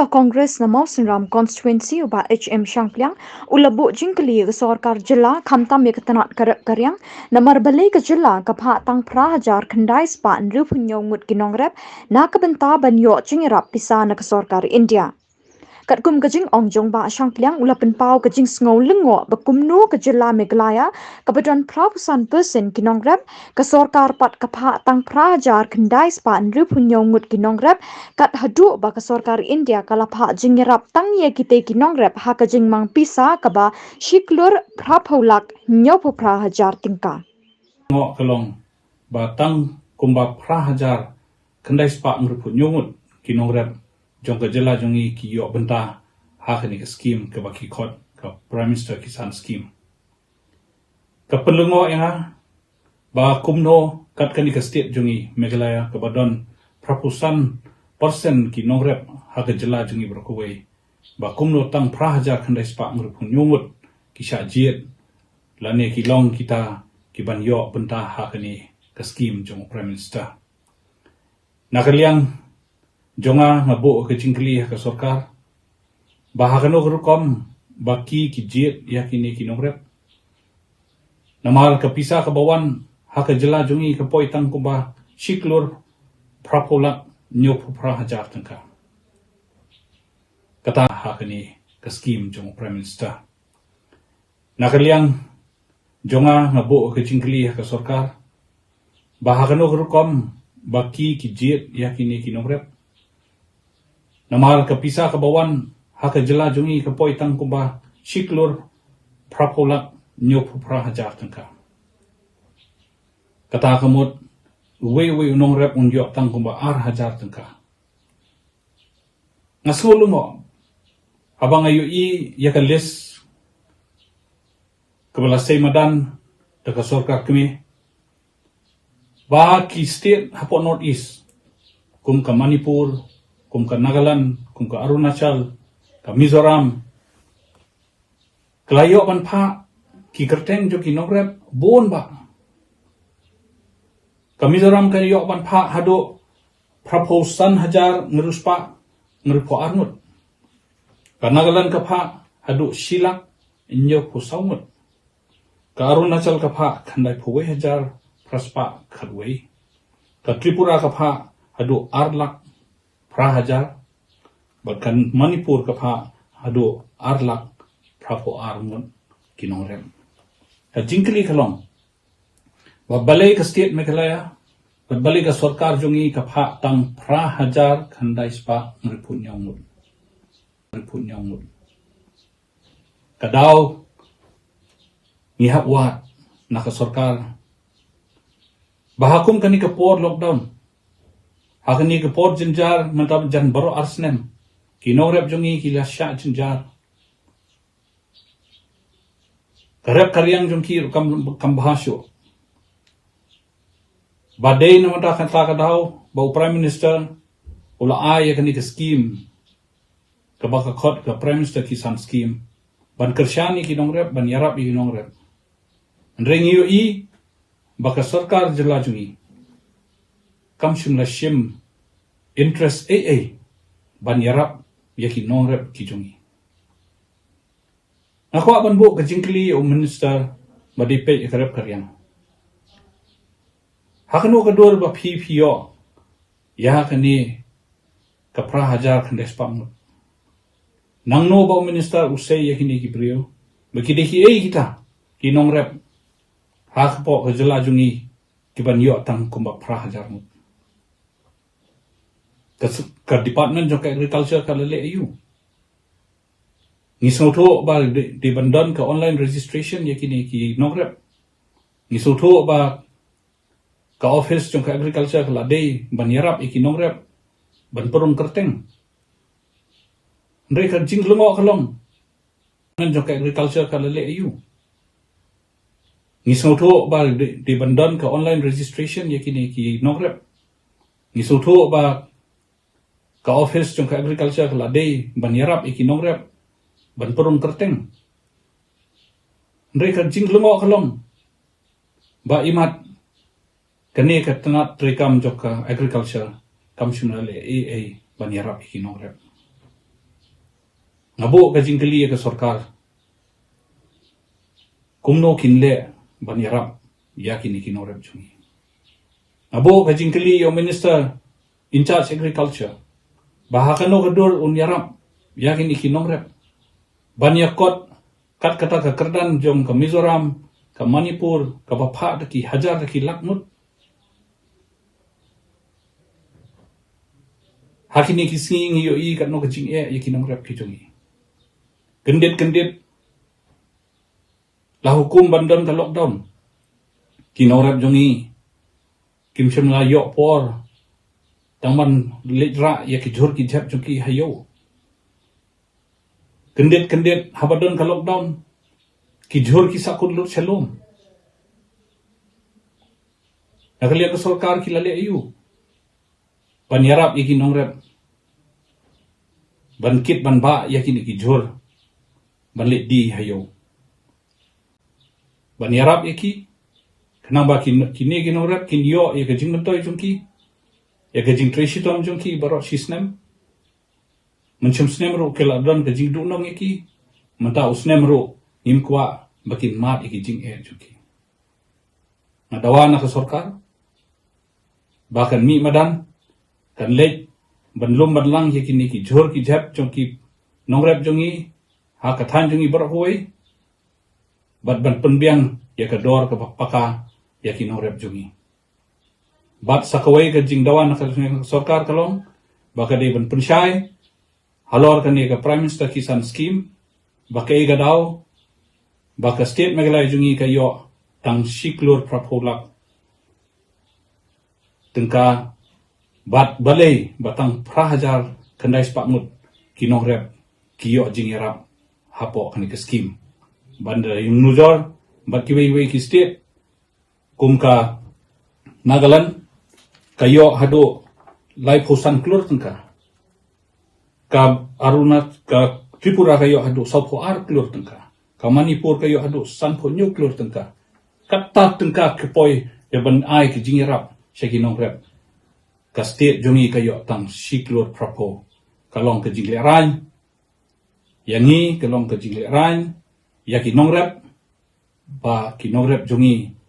MLA Congress na Mausinram constituency uba HM Shangpliang ulabu jingkylli ke sorkar jilla khamtam ye ketanat karyang namar balai ke jilla kapha tang prahajar khandai spa nru punyong mut kinongrep na kabenta banyo chingerap pisa na ke sorkar India. Katkum kajing ongjong ba Shangpliang ulapin pau kajing sngow lengo bakumnu ke jilla Meghalaya kabadan prapusan person kinongrep ke sorkar pat kapha tang prahajar khandai spa nru punyong mut kinongrep kat hadu ba ke sorkar India kalapha jingerap tang ye kite kinongrep ha kajing mang pisa kaba shiklur prapholak nyopo prahajar tingka ngọ kalong ba tang kumba prahajar khandai spa nru punyong mut kinongrep jong ka jela jongi ki yo benta ha khani ka scheme ka baki khot ka Prime Minister Kisan scheme ka pelungo ya ba kumno kat kani ka state jongi Meghalaya ka badon prapusan persen ki nongrep ha ka jela jongi berkuwei ba kumno tang prahajar khandai spa ngrup nyungut ki sha jiet lane ki long kita ki ban yo benta ha kani ka scheme jong Prime Minister nakaliang jonga ngabo ke jingkylli ka sorkar bahagano rukom baki ki jiet yakini ki nongrep namal ka pisa ka bawan ha ka jela jongi ka poitang kumba shiklur prapolak nyopo prahajar tangka kata ha kani ka scheme jong Prime Minister nakaliang jonga ngabo ke jingkylli ka sorkar bahagano rukom baki ki jiet yakini ki nongrep namal ka pisa ka bawan ha ka jela jongi ka poitang kumba shiklur prapolak nyopo prahajar tangka kata kamut we nongrep unyo tang kumba hajar tangka ngasulu mo abang ayu I ya ka list kabala say madan da ka sorkar kami ba ki state hapo north east kum ka Manipur kum ka Nagaland, kum ka Arunachal, ka Mizoram. Kelayo pan pa, ki kerteng jo ki nongrep, bon ba. Ka Mizoram ka yo pan pa hado praposan hajar ngeruspa ngerupo arnut. Ka Nagaland ka pa hado Shillong inyo po saumut. Ka Arunachal ka pa kandai puwe hajar praspa kadway. Ka Tripura ka pa hado arlak prahajar bahkan Manipur ka pa hado arlak prapo armun kinongrem ka jingkylli kalong balai ka state Meghalaya balai ka sorkar jongi ka pa tang prahajar khandai spa ngripunyong kadaw ngihap wat na ka sorkar bahakum kani ka por lockdown hakani ke port jinjar mentab jan baro arsnem kinongrep jongi kila sha jinjar karep karyang jongki kam bahasyo badai namata kata kadaw bau Prime Minister ula ay kani ke scheme ka baka khot ka Prime Minister Kisan scheme ban kershani kinongrep ban yarap kinongrep rengiyo I baka sarkar jela jongi kam shimla shim interest AA ban yarap yaki nongrep ki jongi nakwa ban bu ka jingkylli o minister badipe ikarep karyang hakano ka dor ba PPO ya kani ka prahajar khandes pam nangno ba minister usay yakini ki brio bakideki ei kita ki nongrep hakpo ka jela jongi ki ban yo tang kumba prahajar mu ka department jong ka agriculture ka lele ayu ngisotho ba di bandan ka online registration yakini ki nongrep ngisotho ba ka office jong ka agriculture ka lade ban yarap iki nongrep ban perung kerteng ndre ka jinglungo kalong nan jong ka agriculture ka lele ayu ngisotho ba di bandan ka online registration yakini ki nongrep ngisotho ba ka office jong ka agriculture ka lade ban yarap iki nongrep ban perung kerteng ndre ka jinglungo kalong ba imat kani ka tanat trikam jong ka agriculture kam shunale AA ban yarap iki nongrep ngabo ka jingkylli ka sarkar kumno kinle banyarap yakin ikinorep jungi ngabo ka jingkylli yo minister in charge agriculture bahakano kadur unyarap yakin ikinongrep banyakot kat kata ka kerdan jong ka Mizoram ka Manipur ka Bapha daki hajar daki lakmut hakini kising yo i kat no kaching ikinongrep kijongi gendet la hukum bandon ka lockdown kinorep jongi kimsem la yo por tangman lejra ya kijur ki jap jongi hayo gendet habadon ka lockdown kijur ki sakun lut shalom nakalia ka sarkar ki lale ayu panyarap ikinongrep bankit banba yakin kijur banlit di hayo banyarap yaki kenapa kini ginorep kinyo ya kajing mentoy jungki ya kajing tresitom jungki barok sisnem mencem snem ro keladon kajing dunong yaki menta usnem ro nimkwa bakin mat yaki jing jungki nadawa na ka sarkar bahkan mi madan kan lej banlum badlang yaki ni ki jor ki jap jungki nongrep jungi ha kathan jungi barok hoy bat ban penbiang ya ka dor ka paka ya ki nongrep jungi bat sakawai ka jingdawan na sarkar kalong baka de ban pensyai halor ka ni ka prime minister kisan scheme baka iga daw baka state Meghalaya jungi ka yo tang siklur prapolak tengka bat balay batang prahajar kandai spakmut ki nongrep ki yo jingirap hapo kani ka scheme banda yung nuzor bat kiwei ki state kumka Nagaland kayo hado lai posan klur tengka ka Arunat ka Tripura kayo hado Saupo Ar klur tengka ka Manipur kayo hado Sanpo New klur tengka katat tengka kepoy deban ai ki jingirap syaki nongrep ka state jungi kayo tang siklur prapo kalong ke jingleran yangi kalong ke jingleran ya ki nongrep ba ki nongrep jungi